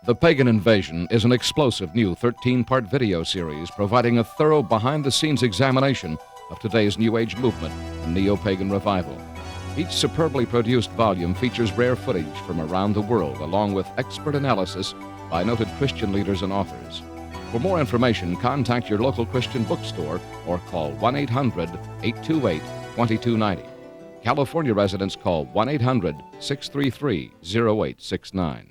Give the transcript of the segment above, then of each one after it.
The Pagan Invasion is an explosive new 13-part video series providing a thorough behind-the-scenes examination of today's New Age movement and neo-pagan revival. Each superbly produced volume features rare footage from around the world, along with expert analysis by noted Christian leaders and authors. For more information, contact your local Christian bookstore or call 1-800-828-2290. California residents call 1-800-633-0869.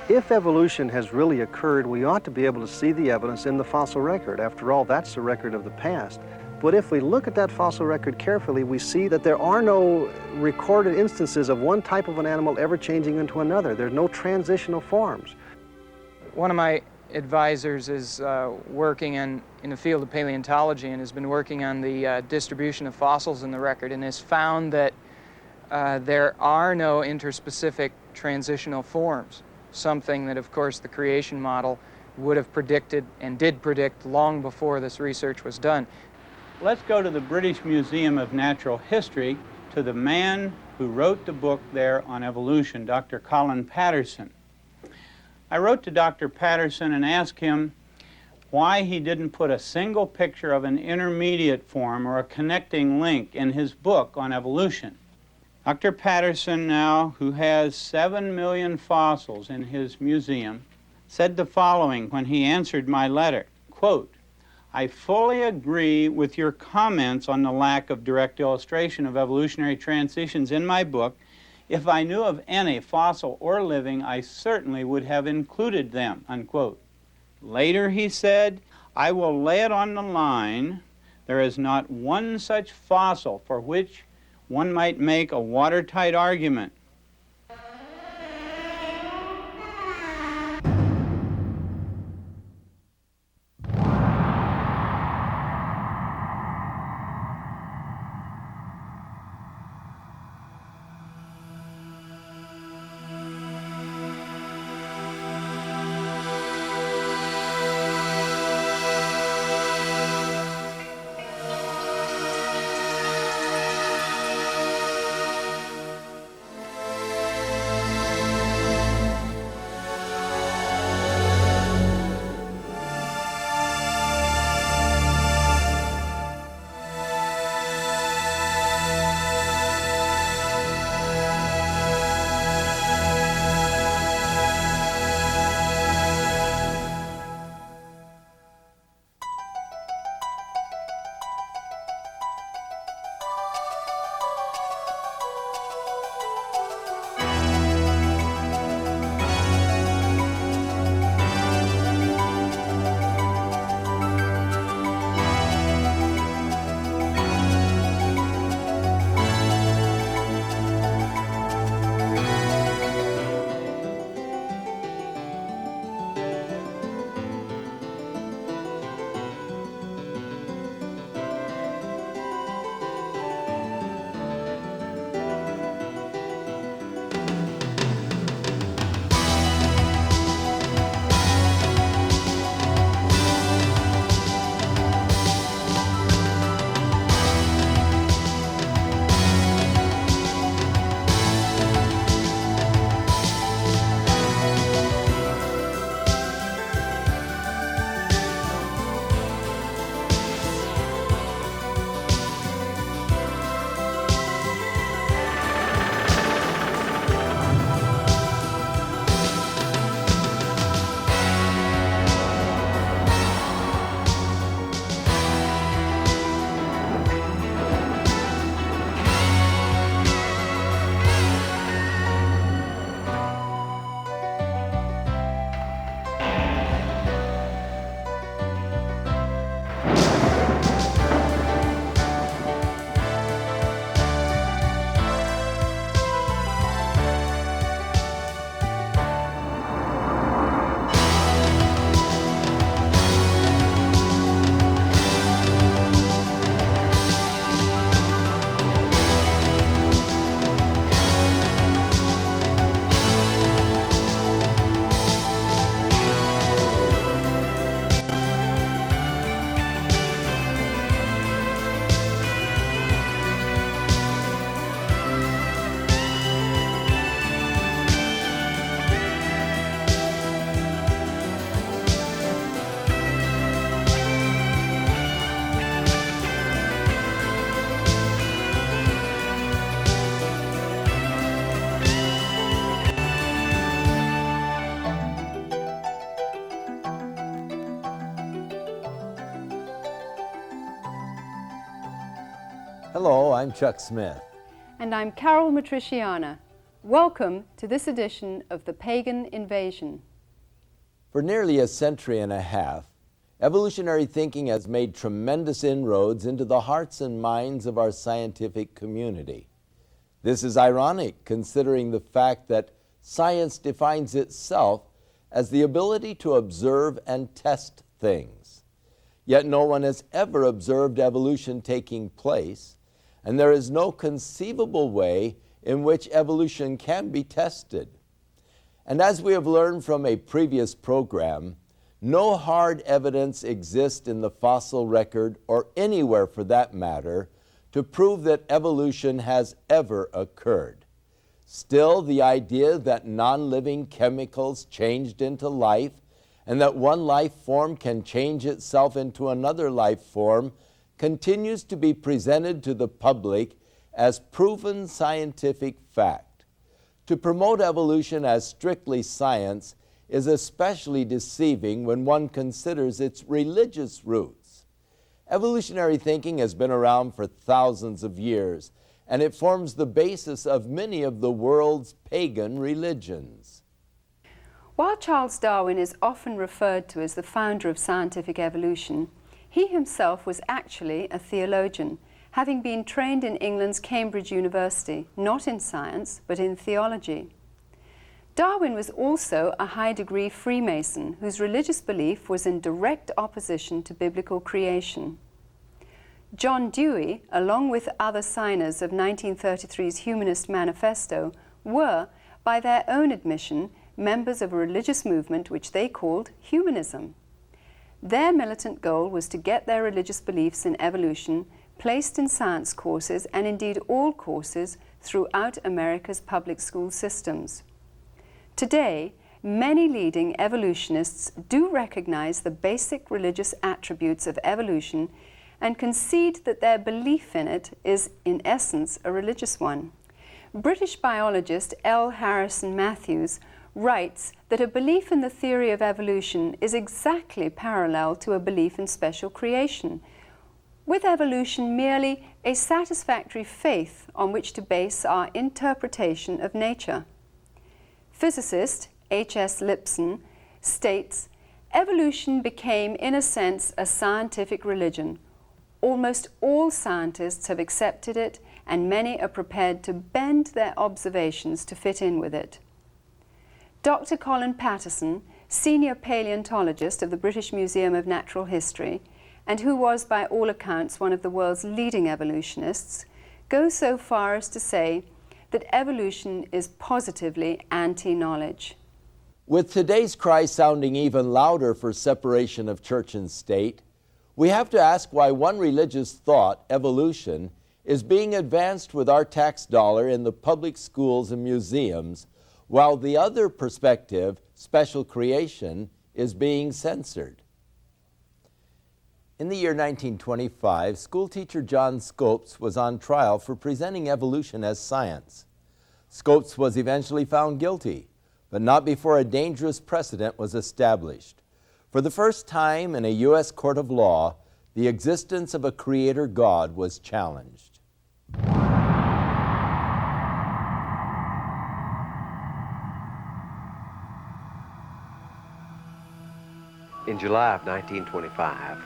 If evolution has really occurred, we ought to be able to see the evidence in the fossil record. After all, that's the record of the past. But if we look at that fossil record carefully, we see that there are no recorded instances of one type of an animal ever changing into another. There's no transitional forms. One of my advisors is working in the field of paleontology and has been working on the distribution of fossils in the record, and has found that there are no interspecific transitional forms. Something that, of course, the creation model would have predicted and did predict long before this research was done. Let's go to the British Museum of Natural History, to the man who wrote the book there on evolution, Dr. Colin Patterson. I wrote to Dr. Patterson and asked him why he didn't put a single picture of an intermediate form or a connecting link in his book on evolution. Dr. Patterson now, who has 7 million fossils in his museum, said the following when he answered my letter, quote, "I fully agree with your comments on the lack of direct illustration of evolutionary transitions in my book. If I knew of any, fossil or living, I certainly would have included them," unquote. Later he said, "I will lay it on the line. There is not one such fossil for which one might make a watertight argument." Hello, I'm Chuck Smith. And I'm Carol Matriciana. Welcome to this edition of The Pagan Invasion. For nearly a century and a half, evolutionary thinking has made tremendous inroads into the hearts and minds of our scientific community. This is ironic considering the fact that science defines itself as the ability to observe and test things. Yet no one has ever observed evolution taking place, and there is no conceivable way in which evolution can be tested. And as we have learned from a previous program, no hard evidence exists in the fossil record, or anywhere for that matter, to prove that evolution has ever occurred. Still, the idea that non-living chemicals changed into life and that one life form can change itself into another life form continues to be presented to the public as proven scientific fact. To promote evolution as strictly science is especially deceiving when one considers its religious roots. Evolutionary thinking has been around for thousands of years, and it forms the basis of many of the world's pagan religions. While Charles Darwin is often referred to as the founder of scientific evolution, he himself was actually a theologian, having been trained in England's Cambridge University, not in science, but in theology. Darwin was also a high-degree Freemason whose religious belief was in direct opposition to biblical creation. John Dewey, along with other signers of 1933's Humanist Manifesto, were, by their own admission, members of a religious movement which they called humanism. Their militant goal was to get their religious beliefs in evolution placed in science courses, and indeed all courses, throughout America's public school systems. Today, many leading evolutionists do recognize the basic religious attributes of evolution and concede that their belief in it is, in essence, a religious one. British biologist L. Harrison Matthews writes that a belief in the theory of evolution is exactly parallel to a belief in special creation, with evolution merely a satisfactory faith on which to base our interpretation of nature. Physicist H.S. Lipson states, "Evolution became, in a sense, a scientific religion. Almost all scientists have accepted it, and many are prepared to bend their observations to fit in with it." Dr. Colin Patterson, senior paleontologist of the British Museum of Natural History, and who was by all accounts one of the world's leading evolutionists, goes so far as to say that evolution is positively anti-knowledge. With today's cry sounding even louder for separation of church and state, we have to ask why one religious thought, evolution, is being advanced with our tax dollar in the public schools and museums, while the other perspective, special creation, is being censored. In the year 1925, schoolteacher John Scopes was on trial for presenting evolution as science. Scopes was eventually found guilty, but not before a dangerous precedent was established. For the first time in a U.S. court of law, the existence of a creator God was challenged. In July of 1925,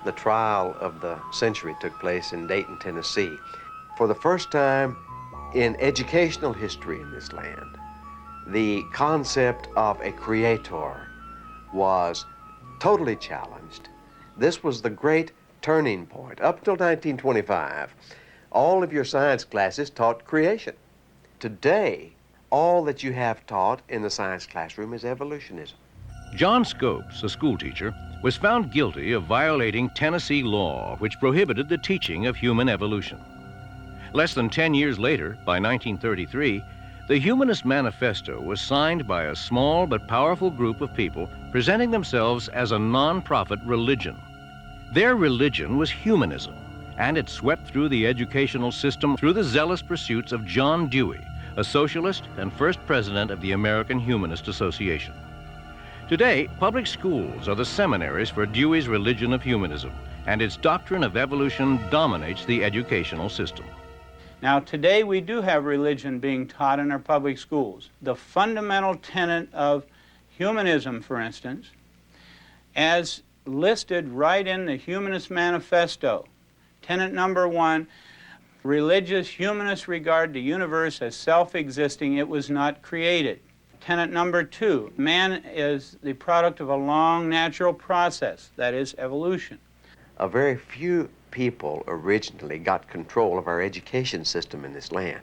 the trial of the century took place in Dayton, Tennessee. For the first time in educational history in this land, the concept of a creator was totally challenged. This was the great turning point. Up until 1925, all of your science classes taught creation. Today, all that you have taught in the science classroom is evolutionism. John Scopes, a schoolteacher, was found guilty of violating Tennessee law, which prohibited the teaching of human evolution. Less than 10 years later, by 1933, the Humanist Manifesto was signed by a small but powerful group of people presenting themselves as a non-profit religion. Their religion was humanism, and it swept through the educational system through the zealous pursuits of John Dewey, a socialist and first president of the American Humanist Association. Today, public schools are the seminaries for Dewey's religion of humanism, and its doctrine of evolution dominates the educational system. Now, today we do have religion being taught in our public schools. The fundamental tenet of humanism, for instance, as listed right in the Humanist Manifesto, tenet number 1, religious humanists regard the universe as self-existing, it was not created. Tenet number 2, man is the product of a long natural process, that is evolution. A very few people originally got control of our education system in this land.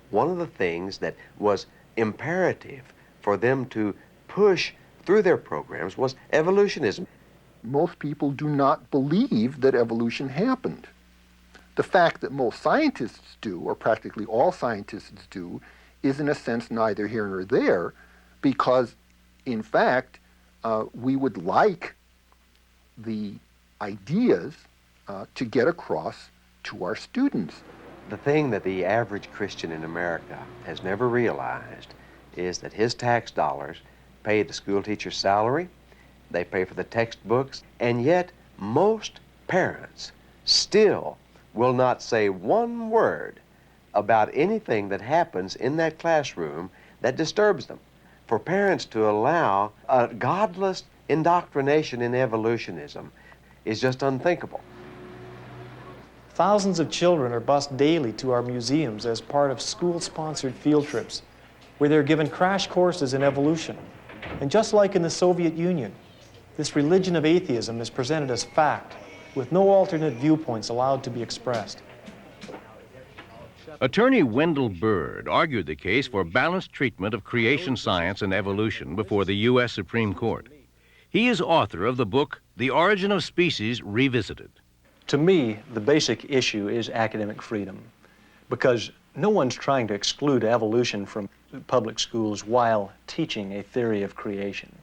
One of the things that was imperative for them to push through their programs was evolutionism. Most people do not believe that evolution happened. The fact that most scientists do, or practically all scientists do, is in a sense neither here nor there, because in fact we would like the ideas to get across to our students. The thing that the average Christian in America has never realized is that his tax dollars pay the school teacher's salary, they pay for the textbooks, and yet most parents still will not say one word about anything that happens in that classroom that disturbs them. For parents to allow a godless indoctrination in evolutionism is just unthinkable. Thousands of children are bused daily to our museums as part of school-sponsored field trips, where they're given crash courses in evolution. And just like in the Soviet Union, this religion of atheism is presented as fact, with no alternate viewpoints allowed to be expressed. Attorney Wendell Bird argued the case for balanced treatment of creation science and evolution before the U.S. Supreme Court. He is author of the book, The Origin of Species Revisited. To me, the basic issue is academic freedom, because no one's trying to exclude evolution from public schools while teaching a theory of creation.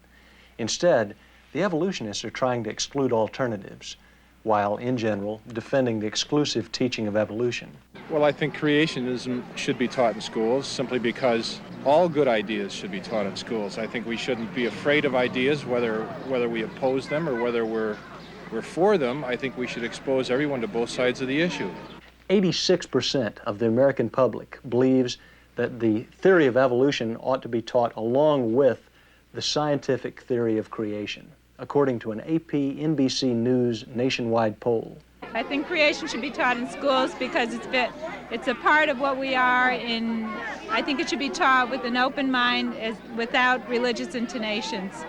Instead, the evolutionists are trying to exclude alternatives, while, in general, defending the exclusive teaching of evolution. Well, I think creationism should be taught in schools simply because all good ideas should be taught in schools. I think we shouldn't be afraid of ideas, whether we oppose them or whether we're for them. I think we should expose everyone to both sides of the issue. 86% of the American public believes that the theory of evolution ought to be taught along with the scientific theory of creation, according to an AP NBC News nationwide poll. I think creation should be taught in schools because it's a part of what we are, and I think it should be taught with an open mind without religious intonations.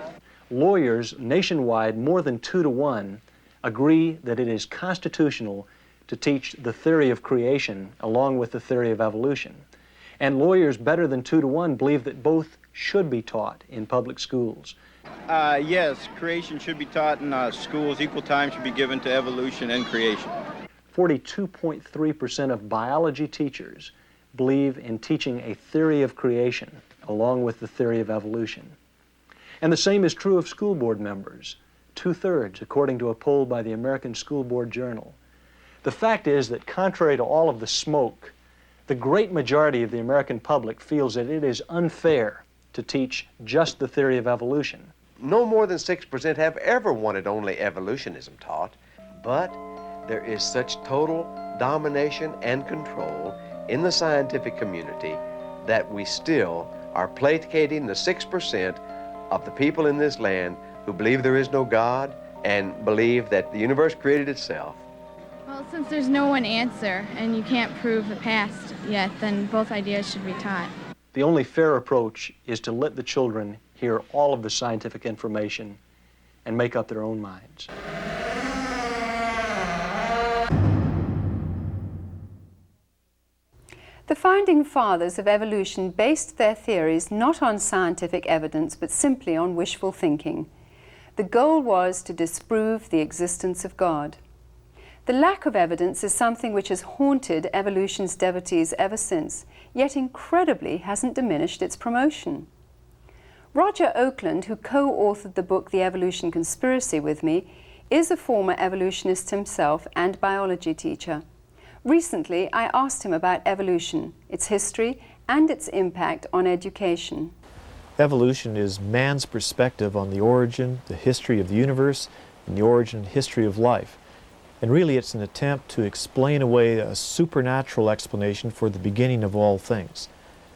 Lawyers nationwide, more than 2 to 1, agree that it is constitutional to teach the theory of creation along with the theory of evolution. And lawyers better than 2 to 1 believe that both should be taught in public schools. Yes, creation should be taught in schools. Equal time should be given to evolution and creation. 42.3% of biology teachers believe in teaching a theory of creation along with the theory of evolution. And the same is true of school board members, 2/3, according to a poll by the American School Board Journal. The fact is that contrary to all of the smoke, the great majority of the American public feels that it is unfair to teach just the theory of evolution. No more than 6% have ever wanted only evolutionism taught, but there is such total domination and control in the scientific community that we still are placating the 6% of the people in this land who believe there is no God and believe that the universe created itself. Well, since there's no one answer and you can't prove the past yet, then both ideas should be taught. The only fair approach is to let the children hear all of the scientific information and make up their own minds. The founding fathers of evolution based their theories not on scientific evidence, but simply on wishful thinking. The goal was to disprove the existence of God. The lack of evidence is something which has haunted evolution's devotees ever since, yet incredibly hasn't diminished its promotion. Roger Oakland, who co-authored the book The Evolution Conspiracy with me, is a former evolutionist himself and biology teacher. Recently, I asked him about evolution, its history, and its impact on education. Evolution is man's perspective on the origin, the history of the universe, and the origin and history of life. And really it's an attempt to explain away a supernatural explanation for the beginning of all things.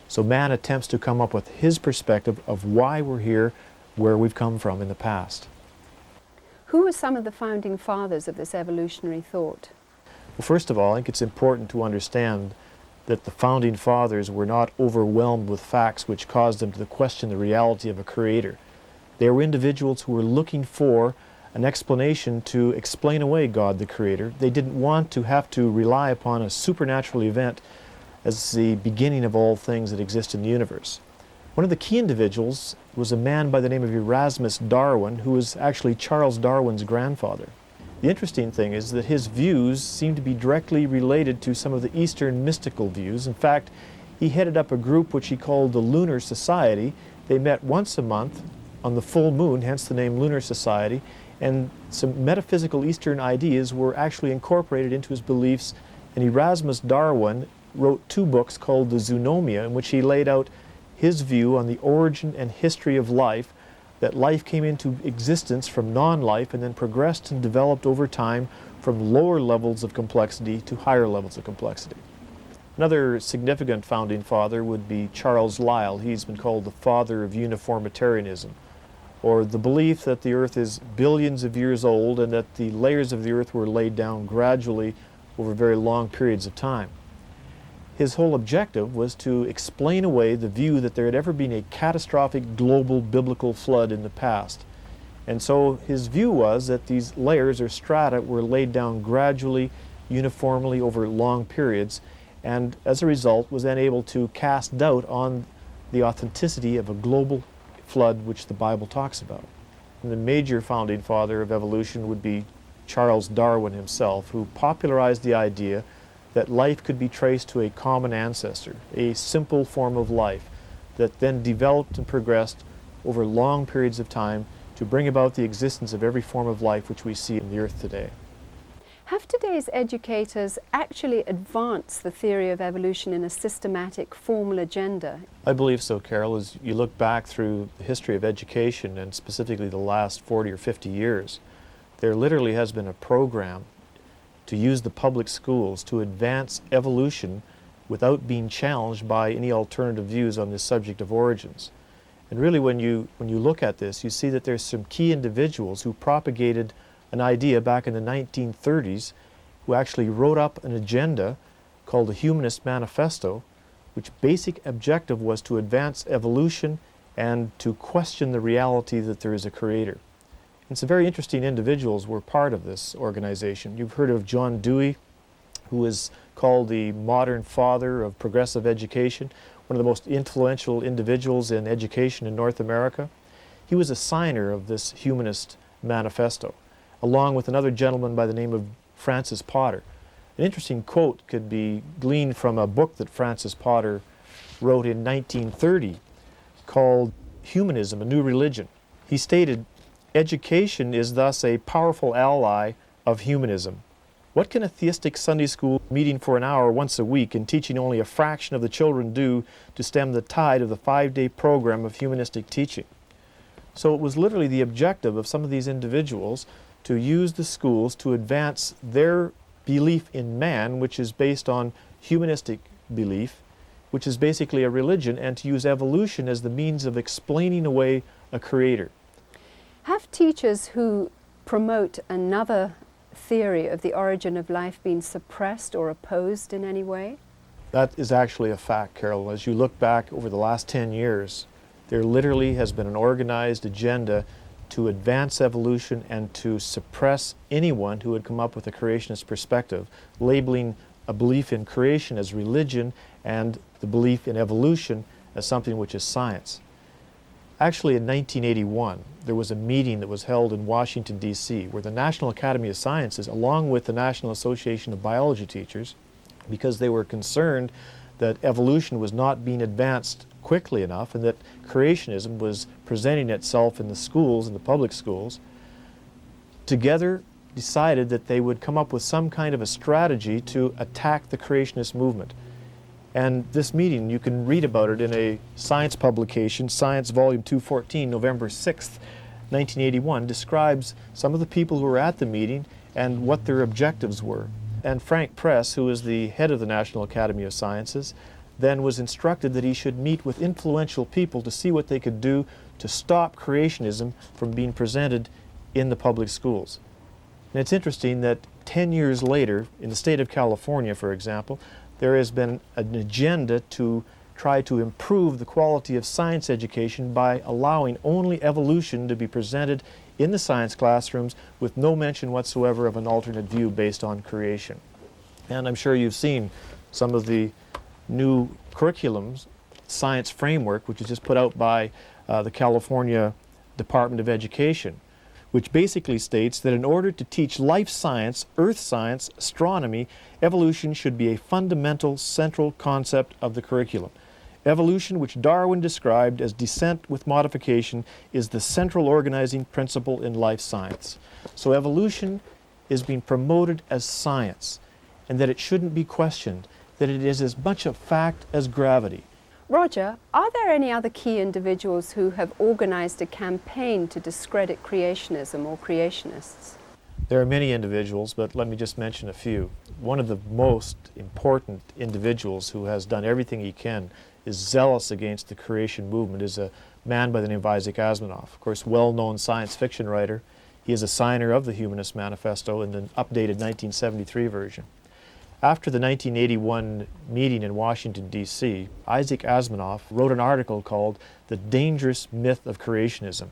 So man attempts to come up with his perspective of why we're here, where we've come from in the past. Who were some of the founding fathers of this evolutionary thought? Well, first of all, I think it's important to understand that the founding fathers were not overwhelmed with facts which caused them to question the reality of a creator. They were individuals who were looking for an explanation to explain away God the Creator. They didn't want to have to rely upon a supernatural event as the beginning of all things that exist in the universe. One of the key individuals was a man by the name of Erasmus Darwin, who was actually Charles Darwin's grandfather. The interesting thing is that his views seem to be directly related to some of the Eastern mystical views. In fact, he headed up a group which he called the Lunar Society. They met once a month on the full moon, hence the name Lunar Society, and some metaphysical Eastern ideas were actually incorporated into his beliefs. And Erasmus Darwin wrote 2 books called the Zoonomia, in which he laid out his view on the origin and history of life, that life came into existence from non-life and then progressed and developed over time from lower levels of complexity to higher levels of complexity. Another significant founding father would be Charles Lyell. He's been called the father of uniformitarianism, or the belief that the earth is billions of years old and that the layers of the earth were laid down gradually over very long periods of time. His whole objective was to explain away the view that there had ever been a catastrophic global biblical flood in the past. And so his view was that these layers or strata were laid down gradually, uniformly over long periods, and as a result was then able to cast doubt on the authenticity of a global flood which the Bible talks about. And the major founding father of evolution would be Charles Darwin himself, who popularized the idea that life could be traced to a common ancestor, a simple form of life that then developed and progressed over long periods of time to bring about the existence of every form of life which we see in the earth today. Have today's educators actually advanced the theory of evolution in a systematic, formal agenda? I believe so, Carol. As you look back through the history of education, and specifically the last 40 or 50 years, there literally has been a program to use the public schools to advance evolution without being challenged by any alternative views on this subject of origins. And really when you look at this, you see that there's some key individuals who propagated an idea back in the 1930s, who actually wrote up an agenda called the Humanist Manifesto, which basic objective was to advance evolution and to question the reality that there is a creator. And some very interesting individuals were part of this organization. You've heard of John Dewey, who is called the modern father of progressive education, one of the most influential individuals in education in North America. He was a signer of this Humanist Manifesto, along with another gentleman by the name of Francis Potter. An interesting quote could be gleaned from a book that Francis Potter wrote in 1930 called Humanism, a New Religion. He stated, "Education is thus a powerful ally of humanism. What can a theistic Sunday school meeting for an hour once a week and teaching only a fraction of the children do to stem the tide of the 5-day program of humanistic teaching?" So it was literally the objective of some of these individuals to use the schools to advance their belief in man, which is based on humanistic belief, which is basically a religion, and to use evolution as the means of explaining away a creator. Have teachers who promote another theory of the origin of life been suppressed or opposed in any way? That is actually a fact, Carol. As you look back over the last 10 years, there literally has been an organized agenda to advance evolution and to suppress anyone who had come up with a creationist perspective, labeling a belief in creation as religion and the belief in evolution as something which is science. Actually, in 1981, there was a meeting that was held in Washington, D.C., where the National Academy of Sciences, along with the National Association of Biology Teachers, because they were concerned that evolution was not being advanced quickly enough and that creationism was presenting itself in the schools, in the public schools, together decided that they would come up with some kind of a strategy to attack the creationist movement. And this meeting, you can read about it in a science publication, Science Volume 214, November 6th, 1981, describes some of the people who were at the meeting and what their objectives were. And Frank Press, who is the head of the National Academy of Sciences, then was instructed that he should meet with influential people to see what they could do to stop creationism from being presented in the public schools. And it's interesting that 10 years later, in the state of California, for example, there has been an agenda to try to improve the quality of science education by allowing only evolution to be presented in the science classrooms with no mention whatsoever of an alternate view based on creation. And I'm sure you've seen some of the new curriculums, science framework, which is just put out by the California Department of Education, which basically states that in order to teach life science, earth science, astronomy, evolution should be a fundamental central concept of the curriculum. Evolution, which Darwin described as descent with modification, is the central organizing principle in life science. So evolution is being promoted as science, and that it shouldn't be questioned, that it is as much a fact as gravity. Roger, are there any other key individuals who have organized a campaign to discredit creationism or creationists? There are many individuals, but let me just mention a few. One of the most important individuals who has done everything he can, is zealous against the creation movement, is a man by the name of Isaac Asimov. Of course, well-known science fiction writer. He is a signer of the Humanist Manifesto in the updated 1973 version. After the 1981 meeting in Washington, D.C., Isaac Asimov wrote an article called The Dangerous Myth of Creationism,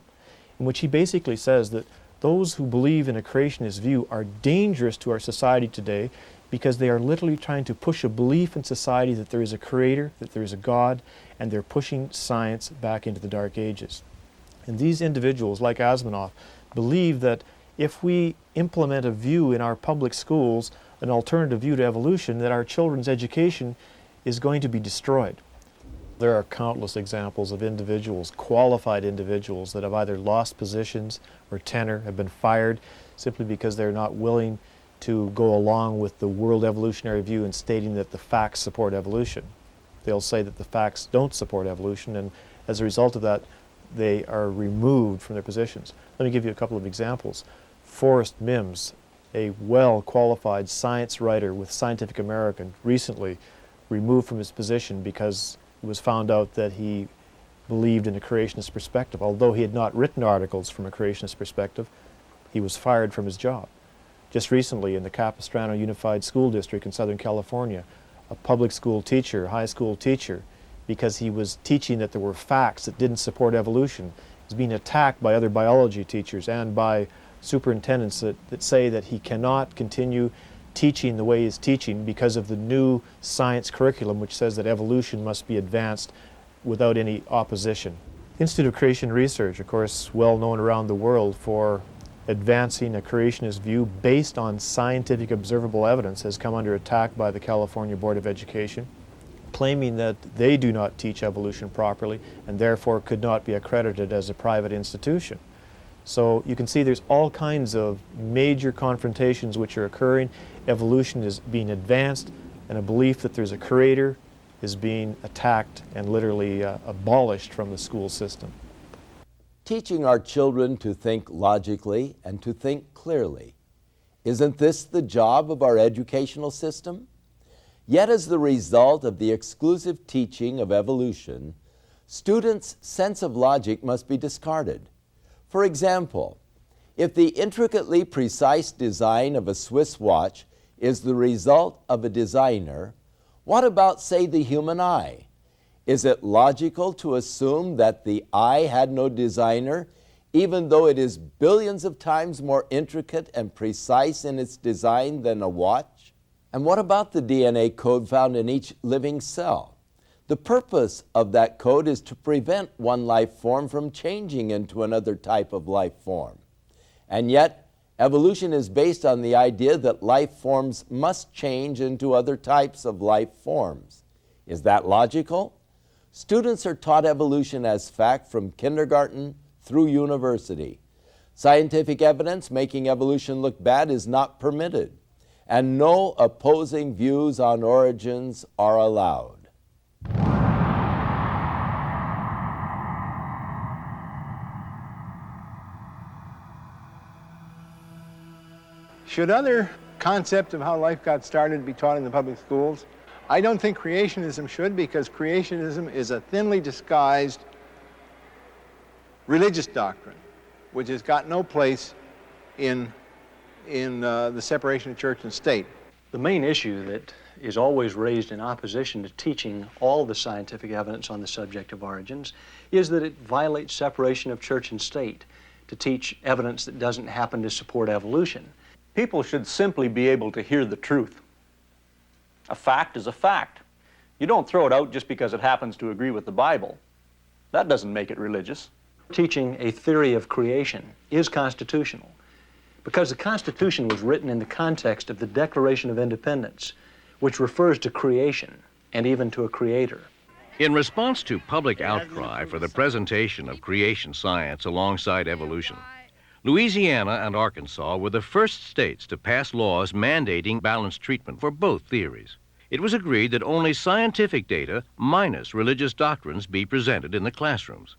in which he basically says that those who believe in a creationist view are dangerous to our society today because they are literally trying to push a belief in society that there is a creator, that there is a God, and they're pushing science back into the Dark Ages. And these individuals, like Asimov, believe that if we implement a view in our public schools, an alternative view to evolution, that our children's education is going to be destroyed. There are countless examples of individuals, qualified individuals, that have either lost positions or tenure, have been fired simply because they're not willing to go along with the world evolutionary view in stating that the facts support evolution. They'll say that the facts don't support evolution, and as a result of that, they are removed from their positions. Let me give you a couple of examples. Forrest Mims, a well-qualified science writer with Scientific American, recently removed from his position because it was found out that he believed in a creationist perspective. Although he had not written articles from a creationist perspective, he was fired from his job. Just recently, in the Capistrano Unified School District in Southern California, a public school teacher, high school teacher, because he was teaching that there were facts that didn't support evolution, is being attacked by other biology teachers and by superintendents that say that he cannot continue teaching the way he's teaching because of the new science curriculum, which says that evolution must be advanced without any opposition. Institute of Creation Research, of course, well known around the world for advancing a creationist view based on scientific observable evidence, has come under attack by the California Board of Education, claiming that they do not teach evolution properly and therefore could not be accredited as a private institution. So you can see there's all kinds of major confrontations which are occurring. Evolution is being advanced, and a belief that there's a creator is being attacked and literally abolished from the school system. Teaching our children to think logically and to think clearly. Isn't this the job of our educational system? Yet as the result of the exclusive teaching of evolution, students' sense of logic must be discarded. For example, if the intricately precise design of a Swiss watch is the result of a designer, what about, say, the human eye? Is it logical to assume that the eye had no designer, even though it is billions of times more intricate and precise in its design than a watch? And what about the DNA code found in each living cell? The purpose of that code is to prevent one life form from changing into another type of life form. And yet, evolution is based on the idea that life forms must change into other types of life forms. Is that logical? Students are taught evolution as fact from kindergarten through university. Scientific evidence making evolution look bad is not permitted, and no opposing views on origins are allowed. Should other concepts of how life got started be taught in the public schools? I don't think creationism should, because creationism is a thinly disguised religious doctrine, which has got no place in the separation of church and state. The main issue that is always raised in opposition to teaching all the scientific evidence on the subject of origins is that it violates separation of church and state to teach evidence that doesn't happen to support evolution. People should simply be able to hear the truth. A fact is a fact. You don't throw it out just because it happens to agree with the Bible. That doesn't make it religious. Teaching a theory of creation is constitutional because the Constitution was written in the context of the Declaration of Independence, which refers to creation and even to a creator. In response to public outcry for the presentation of creation science alongside evolution, Louisiana and Arkansas were the first states to pass laws mandating balanced treatment for both theories. It was agreed that only scientific data minus religious doctrines be presented in the classrooms.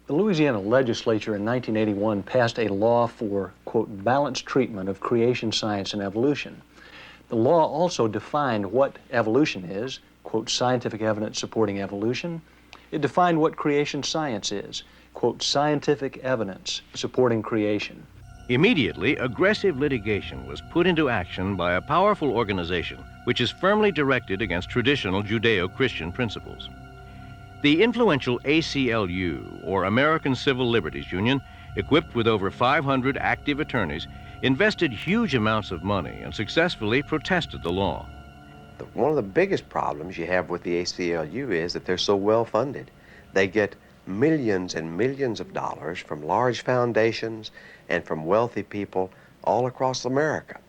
The Louisiana legislature in 1981 passed a law for, quote, balanced treatment of creation science and evolution. The law also defined what evolution is, quote, scientific evidence supporting evolution. It defined what creation science is, quote, scientific evidence supporting creation. Immediately, aggressive litigation was put into action by a powerful organization which is firmly directed against traditional Judeo-Christian principles. The influential ACLU, or American Civil Liberties Union, equipped with over 500 active attorneys, invested huge amounts of money and successfully protested the law. One of the biggest problems you have with the ACLU is that they're so well funded. They get millions and millions of dollars from large foundations and from wealthy people all across America.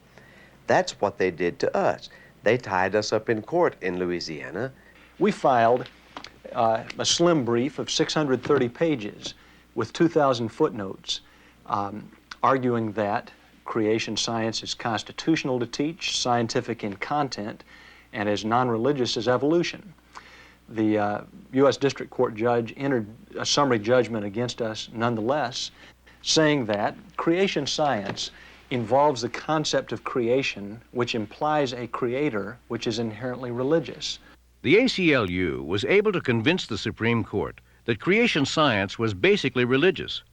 That's what they did to us. They tied us up in court in Louisiana. We filed a slim brief of 630 pages with 2,000 footnotes arguing that creation science is constitutional to teach, scientific in content, and as non-religious as evolution. The U.S. District Court judge entered a summary judgment against us nonetheless, saying that creation science involves the concept of creation, which implies a creator which is inherently religious. The ACLU was able to convince the Supreme Court that creation science was basically religious.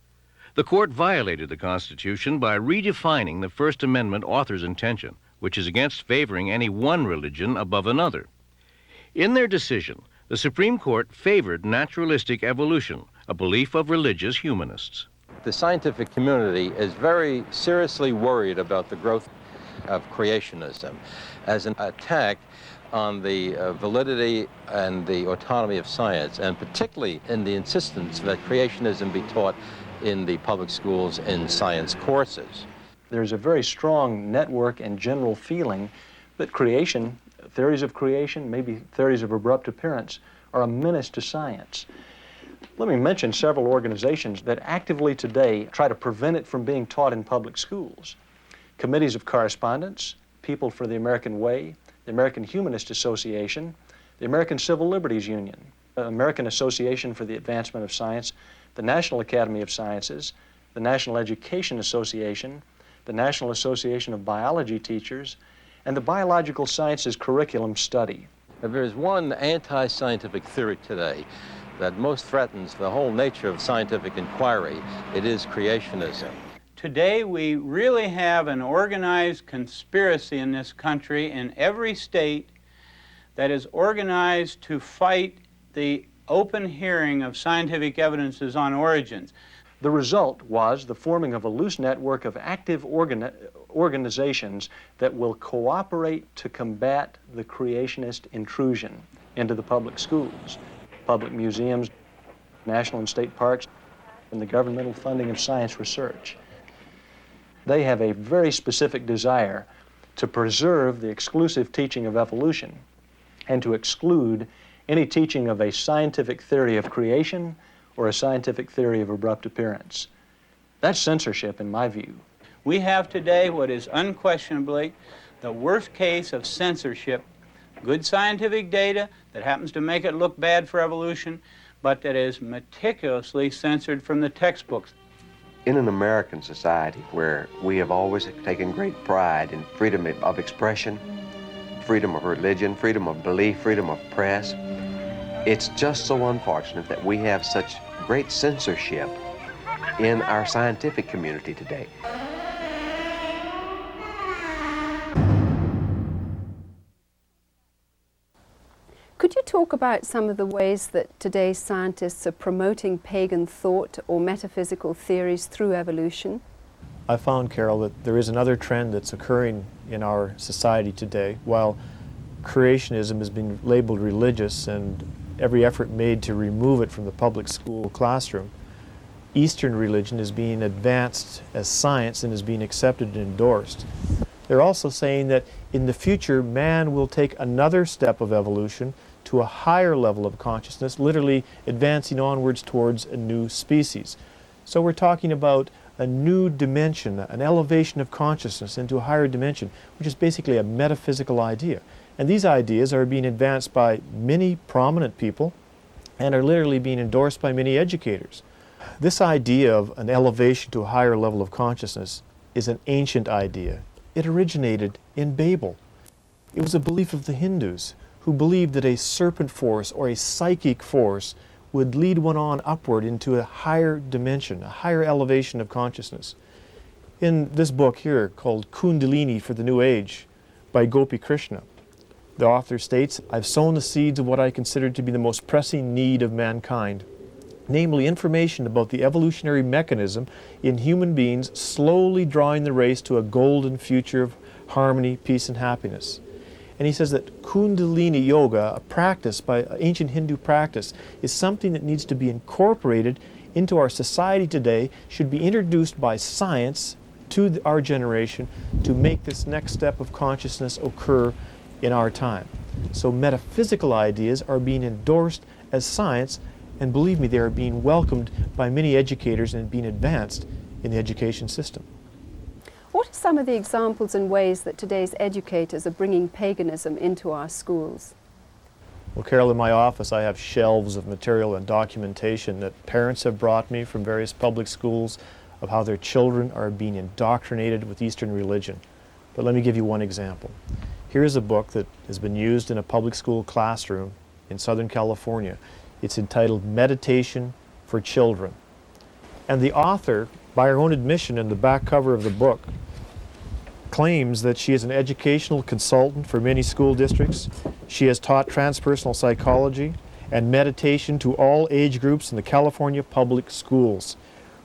The court violated the Constitution by redefining the First Amendment author's intention, which is against favoring any one religion above another. In their decision, the Supreme Court favored naturalistic evolution, a belief of religious humanists. The scientific community is very seriously worried about the growth of creationism as an attack on the validity and the autonomy of science, and particularly in the insistence that creationism be taught in the public schools in science courses. There's a very strong network and general feeling that creation, theories of creation, maybe theories of abrupt appearance, are a menace to science. Let me mention several organizations that actively today try to prevent it from being taught in public schools. Committees of Correspondence, People for the American Way, the American Humanist Association, the American Civil Liberties Union, the American Association for the Advancement of Science, the National Academy of Sciences, the National Education Association, the National Association of Biology Teachers, and the Biological Sciences Curriculum Study. If there's one anti-scientific theory today that most threatens the whole nature of scientific inquiry, it is creationism. Today we really have an organized conspiracy in this country, in every state, that is organized to fight the open hearing of scientific evidences on origins. The result was the forming of a loose network of active organizations that will cooperate to combat the creationist intrusion into the public schools, public museums, national and state parks, and the governmental funding of science research. They have a very specific desire to preserve the exclusive teaching of evolution and to exclude any teaching of a scientific theory of creation or a scientific theory of abrupt appearance. That's censorship, in my view. We have today what is unquestionably the worst case of censorship. Good scientific data that happens to make it look bad for evolution, but that is meticulously censored from the textbooks. In an American society where we have always taken great pride in freedom of expression, freedom of religion, freedom of belief, freedom of press, it's just so unfortunate that we have such great censorship in our scientific community today. Could you talk about some of the ways that today's scientists are promoting pagan thought or metaphysical theories through evolution? I found, Carol, that there is another trend that's occurring in our society today. While creationism has been labeled religious and every effort made to remove it from the public school classroom, Eastern religion is being advanced as science and is being accepted and endorsed. They're also saying that in the future, man will take another step of evolution to a higher level of consciousness, literally advancing onwards towards a new species. So we're talking about a new dimension, an elevation of consciousness into a higher dimension, which is basically a metaphysical idea. And these ideas are being advanced by many prominent people and are literally being endorsed by many educators. This idea of an elevation to a higher level of consciousness is an ancient idea. It originated in Babel. It was a belief of the Hindus, who believed that a serpent force or a psychic force would lead one on upward into a higher dimension, a higher elevation of consciousness. In this book here, called Kundalini for the New Age, by Gopi Krishna, the author states, "I've sown the seeds of what I consider to be the most pressing need of mankind, namely information about the evolutionary mechanism in human beings slowly drawing the race to a golden future of harmony, peace, and happiness." And he says that Kundalini Yoga, a practice, by ancient Hindu practice, is something that needs to be incorporated into our society today, should be introduced by science to our generation to make this next step of consciousness occur in our time. So metaphysical ideas are being endorsed as science, and believe me, they are being welcomed by many educators and being advanced in the education system. What are some of the examples and ways that today's educators are bringing paganism into our schools? Well, Carol, in my office I have shelves of material and documentation that parents have brought me from various public schools of how their children are being indoctrinated with Eastern religion. But let me give you one example. Here's a book that has been used in a public school classroom in Southern California. It's entitled Meditation for Children. And the author, by her own admission in the back cover of the book, claims that she is an educational consultant for many school districts. She has taught transpersonal psychology and meditation to all age groups in the California public schools.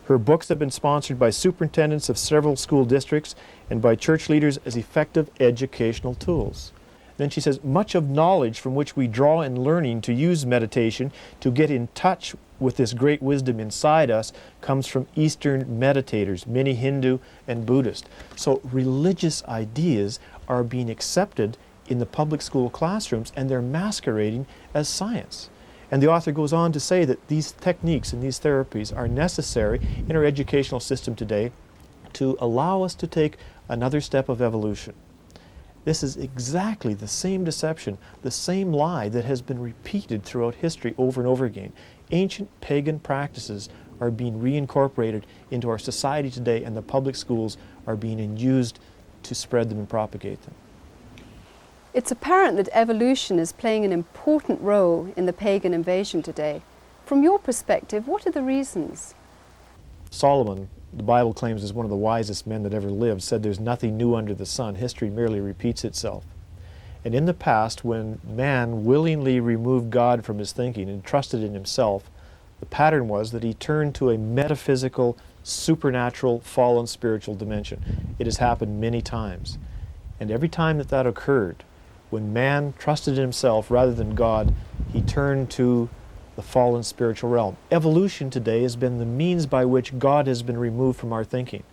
Her books have been sponsored by superintendents of several school districts and by church leaders as effective educational tools. Then she says, much of knowledge from which we draw in learning to use meditation to get in touch with this great wisdom inside us comes from Eastern meditators, many Hindu and Buddhist. So religious ideas are being accepted in the public school classrooms, and they're masquerading as science. And the author goes on to say that these techniques and these therapies are necessary in our educational system today to allow us to take another step of evolution. This is exactly the same deception, the same lie that has been repeated throughout history over and over again. Ancient pagan practices are being reincorporated into our society today, and the public schools are being used to spread them and propagate them. It's apparent that evolution is playing an important role in the pagan invasion today. From your perspective, what are the reasons? Solomon, the Bible claims, is one of the wisest men that ever lived, said there's nothing new under the sun. History merely repeats itself. And in the past, when man willingly removed God from his thinking and trusted in himself, the pattern was that he turned to a metaphysical, supernatural, fallen spiritual dimension. It has happened many times. And every time that that occurred, when man trusted in himself rather than God, he turned to the fallen spiritual realm. Evolution today has been the means by which God has been removed from our thinking.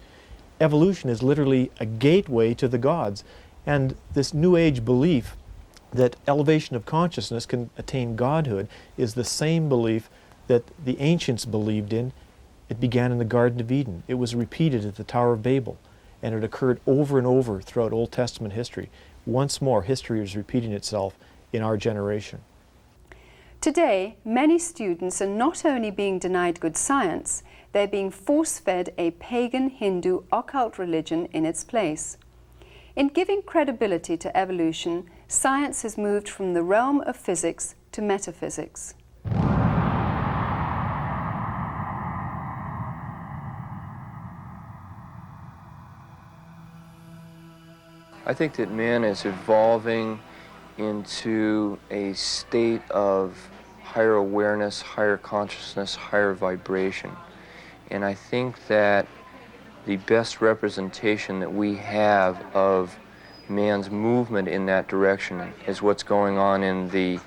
Evolution is literally a gateway to the gods. And this New Age belief that elevation of consciousness can attain godhood is the same belief that the ancients believed in. It began in the Garden of Eden. It was repeated at the Tower of Babel. And it occurred over and over throughout Old Testament history. Once more, history is repeating itself in our generation. Today, many students are not only being denied good science, they're being force-fed a pagan Hindu occult religion in its place. In giving credibility to evolution, science has moved from the realm of physics to metaphysics. I think that man is evolving into a state of higher awareness, higher consciousness, higher vibration. And I think that the best representation that we have of man's movement in that direction is what's going on in the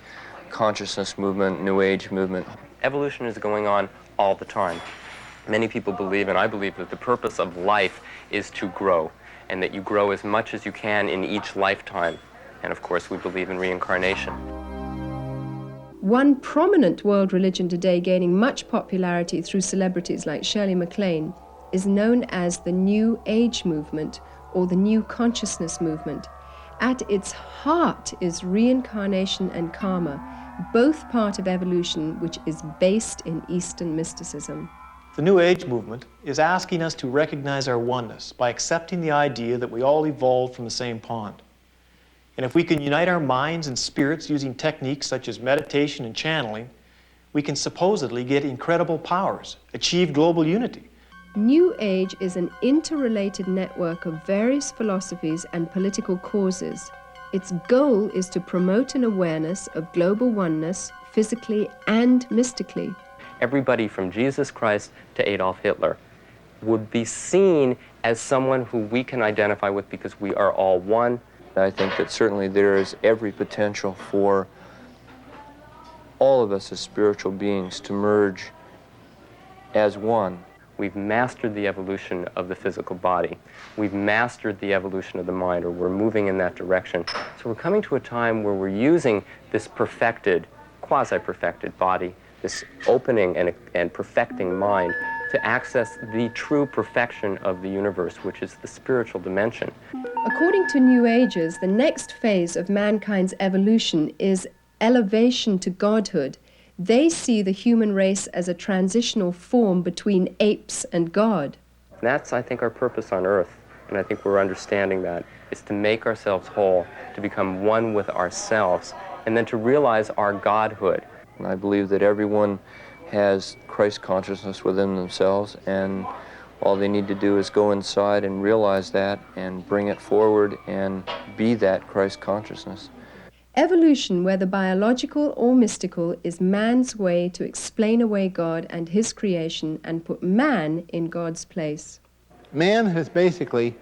consciousness movement, New Age movement. Evolution is going on all the time. Many people believe, and I believe, that the purpose of life is to grow, and that you grow as much as you can in each lifetime. And of course, we believe in reincarnation. One prominent world religion today gaining much popularity through celebrities like Shirley MacLaine is known as the New Age movement or the New Consciousness movement. At its heart is reincarnation and karma, both part of evolution, which is based in Eastern mysticism. The New Age movement is asking us to recognize our oneness by accepting the idea that we all evolved from the same pond. And if we can unite our minds and spirits using techniques such as meditation and channeling, we can supposedly get incredible powers, achieve global unity. New Age is an interrelated network of various philosophies and political causes. Its goal is to promote an awareness of global oneness, physically and mystically. Everybody from Jesus Christ to Adolf Hitler would be seen as someone who we can identify with because we are all one. I think that certainly there is every potential for all of us as spiritual beings to merge as one. We've mastered the evolution of the physical body. We've mastered the evolution of the mind, or we're moving in that direction. So we're coming to a time where we're using this perfected, quasi-perfected body, this opening and perfecting mind, to access the true perfection of the universe, which is the spiritual dimension. According to New Agers, the next phase of mankind's evolution is elevation to godhood. They see the human race as a transitional form between apes and God. That's, I think, our purpose on Earth, and I think we're understanding that, is to make ourselves whole, to become one with ourselves, and then to realize our godhood. And I believe that everyone has Christ consciousness within themselves, and all they need to do is go inside and realize that and bring it forward and be that Christ consciousness. Evolution, whether biological or mystical, is man's way to explain away God and his creation and put man in God's place. Man has basically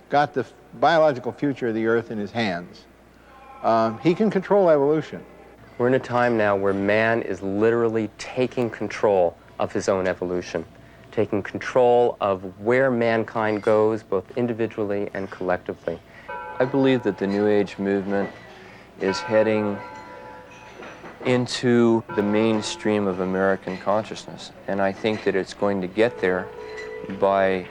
got the biological future of the earth in his hands. He can control evolution. We're in a time now where man is literally taking control of his own evolution, taking control of where mankind goes, both individually and collectively. I believe that the New Age movement is heading into the mainstream of American consciousness, and I think that it's going to get there by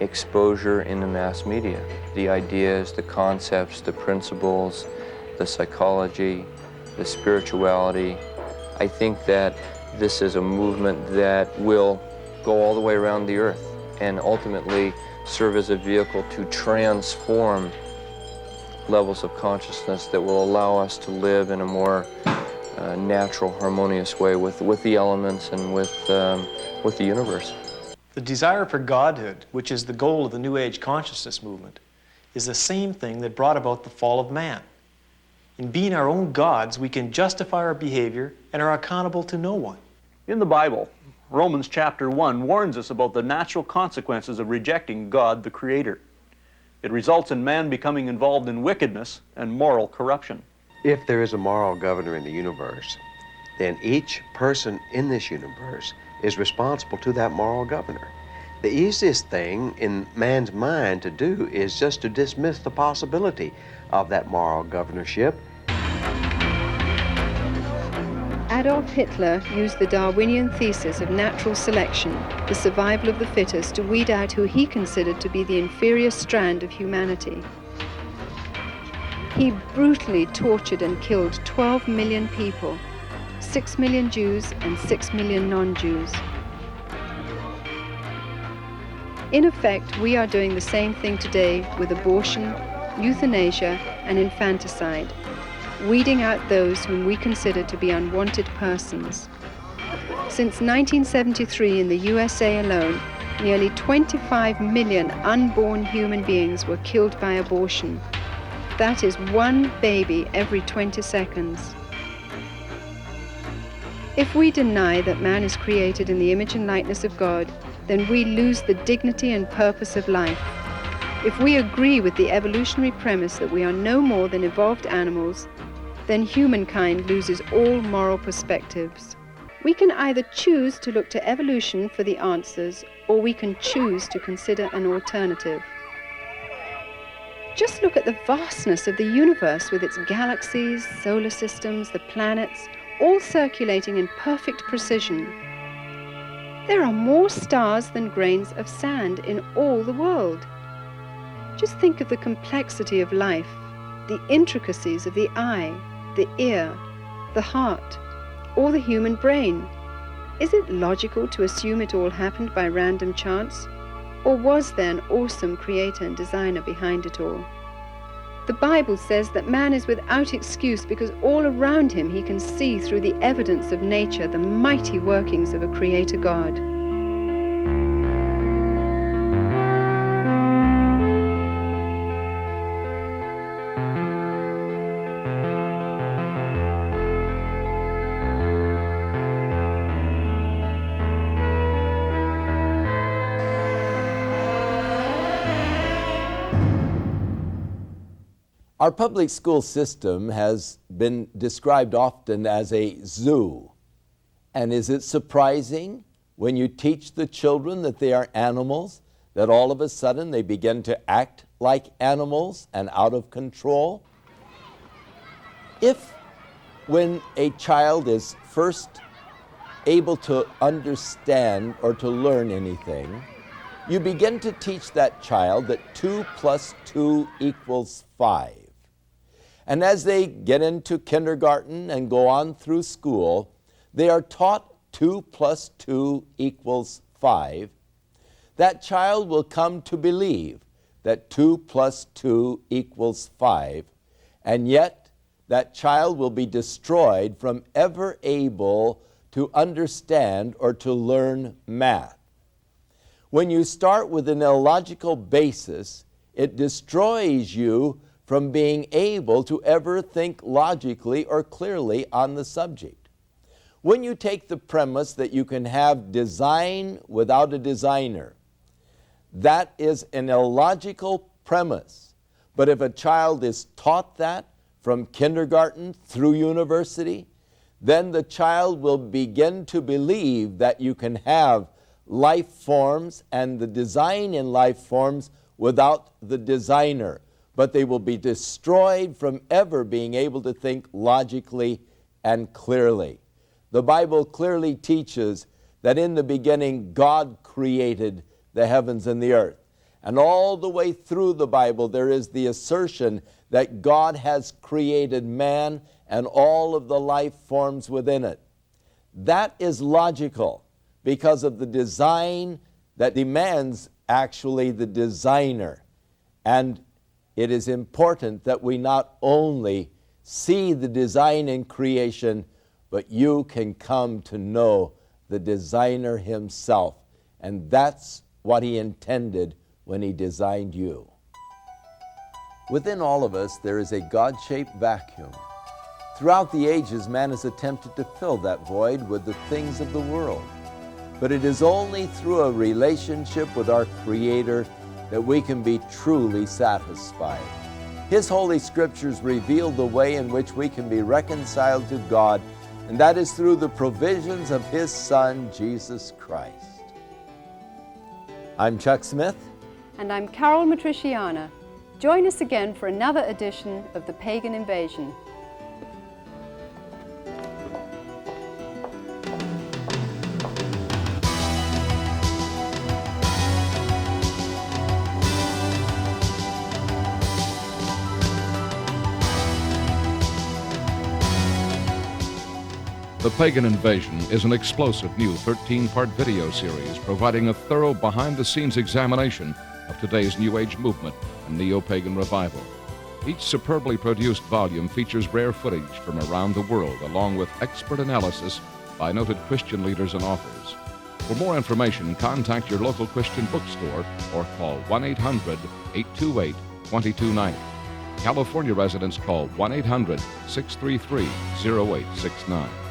exposure in the mass media. The ideas, the concepts, the principles, the psychology, the spirituality. I think that this is a movement that will go all the way around the earth and ultimately serve as a vehicle to transform levels of consciousness that will allow us to live in a more natural, harmonious way with the elements and with the universe. The desire for godhood, which is the goal of the New Age consciousness movement, is the same thing that brought about the fall of man. In being our own gods, we can justify our behavior and are accountable to no one. In the Bible, Romans chapter 1 warns us about the natural consequences of rejecting God, the Creator. It results in man becoming involved in wickedness and moral corruption. If there is a moral governor in the universe, then each person in this universe is responsible to that moral governor. The easiest thing in man's mind to do is just to dismiss the possibility of that moral governorship. Adolf Hitler used the Darwinian thesis of natural selection, the survival of the fittest, to weed out who he considered to be the inferior strand of humanity. He brutally tortured and killed 12 million people. 6 million Jews and 6 million non-Jews. In effect, we are doing the same thing today with abortion, euthanasia, and infanticide, weeding out those whom we consider to be unwanted persons. Since 1973 in the USA alone, nearly 25 million unborn human beings were killed by abortion. That is one baby every 20 seconds. If we deny that man is created in the image and likeness of God, then we lose the dignity and purpose of life. If we agree with the evolutionary premise that we are no more than evolved animals, then humankind loses all moral perspectives. We can either choose to look to evolution for the answers, or we can choose to consider an alternative. Just look at the vastness of the universe with its galaxies, solar systems, the planets, all circulating in perfect precision. There are more stars than grains of sand in all the world. Just think of the complexity of life, the intricacies of the eye, the ear, the heart, or the human brain. Is it logical to assume it all happened by random chance? Or was there an awesome creator and designer behind it all? The Bible says that man is without excuse because all around him he can see through the evidence of nature the mighty workings of a creator God. Our public school system has been described often as a zoo. And is it surprising when you teach the children that they are animals, that all of a sudden they begin to act like animals and out of control? If, when a child is first able to understand or to learn anything, you begin to teach that child that 2 + 2 = 5. And as they get into kindergarten and go on through school, they are taught 2 + 2 = 5. That child will come to believe that 2 + 2 = 5, and yet that child will be destroyed from ever able to understand or to learn math. When you start with an illogical basis, it destroys you from being able to ever think logically or clearly on the subject. When you take the premise that you can have design without a designer, that is an illogical premise. But if a child is taught that from kindergarten through university, then the child will begin to believe that you can have life forms and the design in life forms without the designer. But they will be destroyed from ever being able to think logically and clearly. The Bible clearly teaches that in the beginning God created the heavens and the earth. And all the way through the Bible there is the assertion that God has created man and all of the life forms within it. That is logical because of the design that demands actually the designer. And it is important that we not only see the design in creation, but you can come to know the designer himself. And that's what he intended when he designed you. Within all of us, there is a God-shaped vacuum. Throughout the ages, man has attempted to fill that void with the things of the world. But it is only through a relationship with our Creator that we can be truly satisfied. His Holy Scriptures reveal the way in which we can be reconciled to God, and that is through the provisions of His Son, Jesus Christ. I'm Chuck Smith. And I'm Carol Matriciana. Join us again for another edition of The Pagan Invasion. The Pagan Invasion is an explosive new 13-part video series providing a thorough behind-the-scenes examination of today's New Age movement and neo-pagan revival. Each superbly produced volume features rare footage from around the world, along with expert analysis by noted Christian leaders and authors. For more information, contact your local Christian bookstore or call 1-800-828-2290. California residents call 1-800-633-0869.